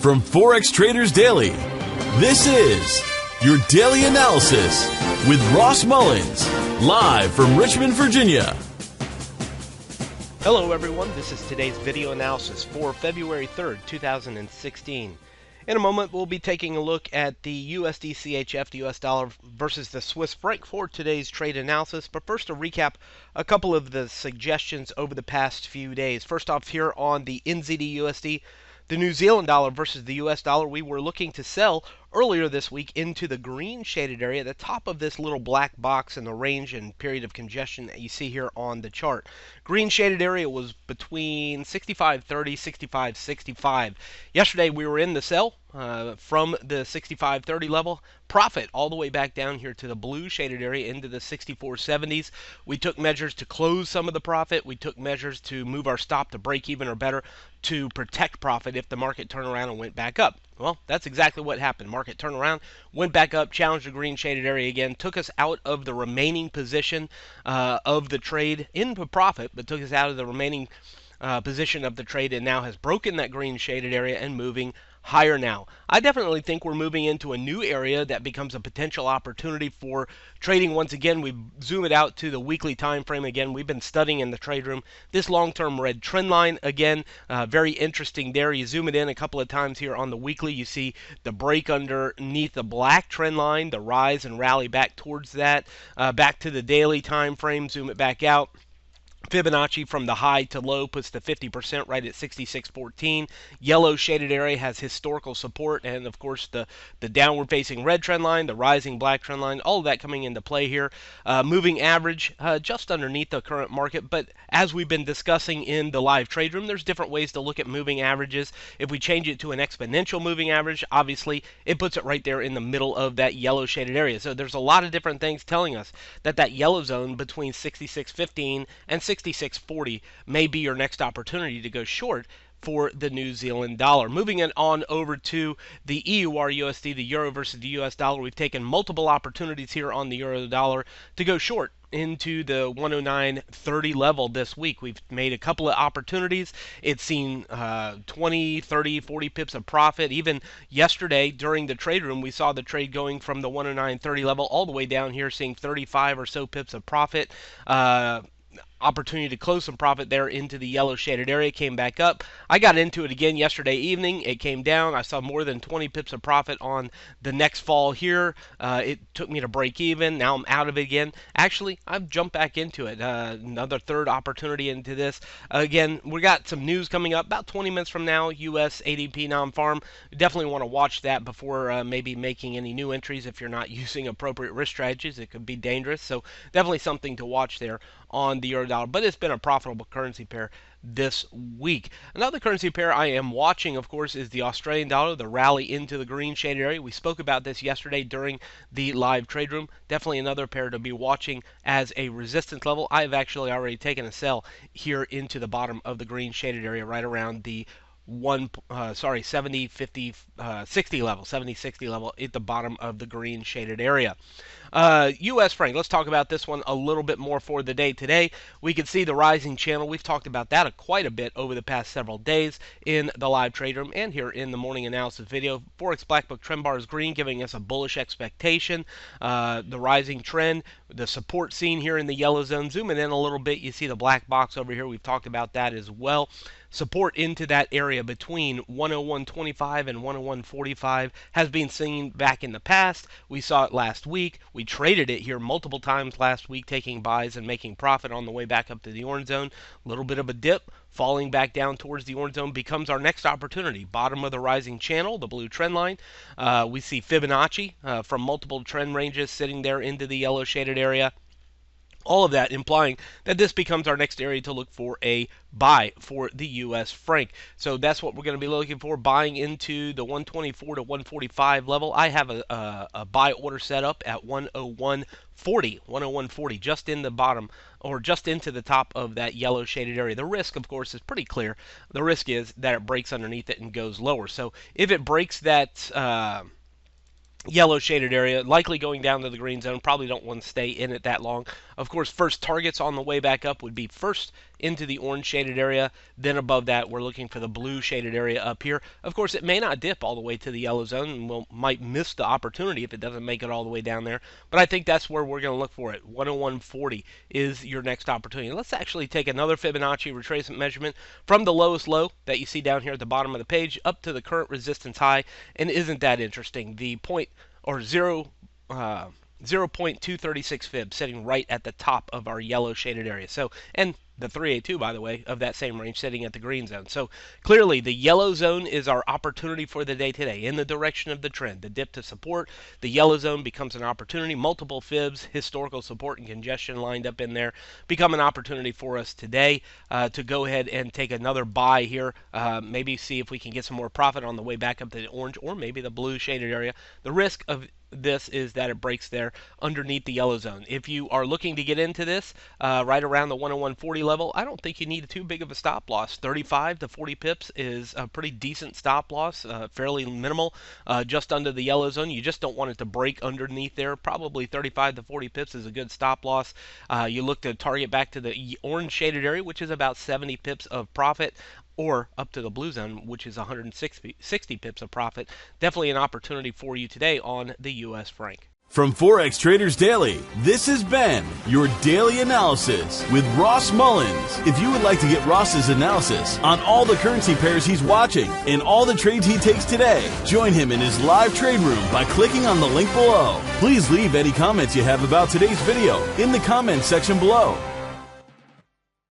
From Forex Traders Daily, this is your daily analysis with Ross Mullins, live from Richmond, Virginia. Hello everyone, this is today's video analysis for February 3rd, 2016. In a moment, we'll be taking a look at the USDCHF, the US dollar, versus the Swiss franc for today's trade analysis. But first, to recap a couple of the suggestions over the past few days. First off, here on the NZD-USD, the New Zealand dollar versus the US dollar, we were looking to sell earlier this week into the green shaded area, the top of this little black box in the range and period of congestion that you see here on the chart. Green shaded area was between 65.30, 65.65. Yesterday we were in the sell from the 65.30 level. Profit all the way back down here to the blue shaded area into the 64.70s. We took measures to close some of the profit. We took measures to move our stop to break even or better to protect profit if the market turned around and went back up. Well, that's exactly what happened. Market turned around, went back up, challenged the green shaded area again, took us out of the remaining position of the trade into profit, but took us out of the remaining position of the trade and now has broken that green shaded area and moving higher now. I definitely think we're moving into a new area that becomes a potential opportunity for trading. Once again, we zoom it out to the weekly time frame again. We've been studying in the trade room this long-term red trend line again. Very interesting there. You zoom it in a couple of times here on the weekly. You see the break underneath the black trend line, the rise and rally back towards that. Back to the daily time frame, zoom it back out. Fibonacci from the high to low puts the 50% right at 66.14. Yellow shaded area has historical support, and of course the downward facing red trend line, the rising black trend line, all of that coming into play here. Moving average just underneath the current market, but as we've been discussing in the live trade room, there's different ways to look at moving averages. If we change it to an exponential moving average, obviously it puts it right there in the middle of that yellow shaded area. So there's a lot of different things telling us that yellow zone between 66.15 and 66.40 may be your next opportunity to go short for the New Zealand dollar. Moving it on over to the EUR-USD, the euro versus the US dollar, we've taken multiple opportunities here on the euro dollar to go short into the 109.30 level this week. We've made a couple of opportunities. It's seen 20, 30, 40 pips of profit. Even yesterday during the trade room, we saw the trade going from the 109.30 level all the way down here, seeing 35 or so pips of profit. Opportunity to close some profit there into the yellow shaded area, came back up. I got into it again yesterday evening. It came down. I saw more than 20 pips of profit on the next fall here. It took me to break even. Now I'm out of it again. Actually, I've jumped back into it. Another third opportunity into this. Again, we got some news coming up about 20 minutes from now. US ADP non-farm. Definitely want to watch that before maybe making any new entries. If you're not using appropriate risk strategies, it could be dangerous. So definitely something to watch there on the euro dollar, but it's been a profitable currency pair this week. Another currency pair I am watching, of course, is the Australian dollar, the rally into the green shaded area. We spoke about this yesterday during the live trade room. Definitely another pair to be watching as a resistance level. I've actually already taken a sell here into the bottom of the green shaded area, right around the 70, 50, 60 level, 70, 60 level at the bottom of the green shaded area. U.S. franc, let's talk about this one a little bit more for the day today. We can see the rising channel. We've talked about that quite a bit over the past several days in the live trade room and here in the morning analysis video. Forex Black Book trend bar is green, giving us a bullish expectation. The rising trend, the support seen here in the yellow zone. Zooming in a little bit, you see the black box over here. We've talked about that as well. Support into that area between 101.25 and 101.45 has been seen back in the past. We saw it last week. We traded it here multiple times last week, taking buys and making profit on the way back up to the orange zone. A little bit of a dip, falling back down towards the orange zone becomes our next opportunity. Bottom of the rising channel, the blue trend line. We see Fibonacci from multiple trend ranges sitting there into the yellow shaded area. All of that implying that this becomes our next area to look for a buy for the U.S. franc. So that's what we're going to be looking for, buying into the 124 to 145 level. I have a buy order set up at 101.40, 101.40, just in the bottom or just into the top of that yellow shaded area. The risk, of course, is pretty clear. The risk is that it breaks underneath it and goes lower. So if it breaks that yellow shaded area, likely going down to the green zone, probably don't want to stay in it that long. Of course, first targets on the way back up would be first into the orange shaded area. Then above that, we're looking for the blue shaded area up here. Of course, it may not dip all the way to the yellow zone, and we might miss the opportunity if it doesn't make it all the way down there. But I think that's where we're going to look for it. 101.40 is your next opportunity. Let's actually take another Fibonacci retracement measurement from the lowest low that you see down here at the bottom of the page up to the current resistance high. And isn't that interesting? The 0.236 fib sitting right at the top of our yellow shaded area. So, and the 382, by the way, of that same range sitting at the green zone. So clearly the yellow zone is our opportunity for the day today in the direction of the trend. The dip to support, the yellow zone becomes an opportunity. Multiple fibs, historical support and congestion lined up in there become an opportunity for us today to go ahead and take another buy here. Maybe see if we can get some more profit on the way back up to the orange or maybe the blue shaded area. The risk of this is that it breaks there underneath the yellow zone. If you are looking to get into this right around the 101.40 level, I don't think you need too big of a stop loss. 35 to 40 pips is a pretty decent stop loss, fairly minimal, just under the yellow zone. You just don't want it to break underneath there. Probably 35 to 40 pips is a good stop loss. You look to target back to the orange shaded area, which is about 70 pips of profit, or up to the blue zone, which is 160 pips of profit. Definitely an opportunity for you today on the U.S. franc. From Forex Traders Daily, this has been your daily analysis with Ross Mullins. If you would like to get Ross's analysis on all the currency pairs he's watching and all the trades he takes today, join him in his live trade room by clicking on the link below. Please leave any comments you have about today's video in the comments section below.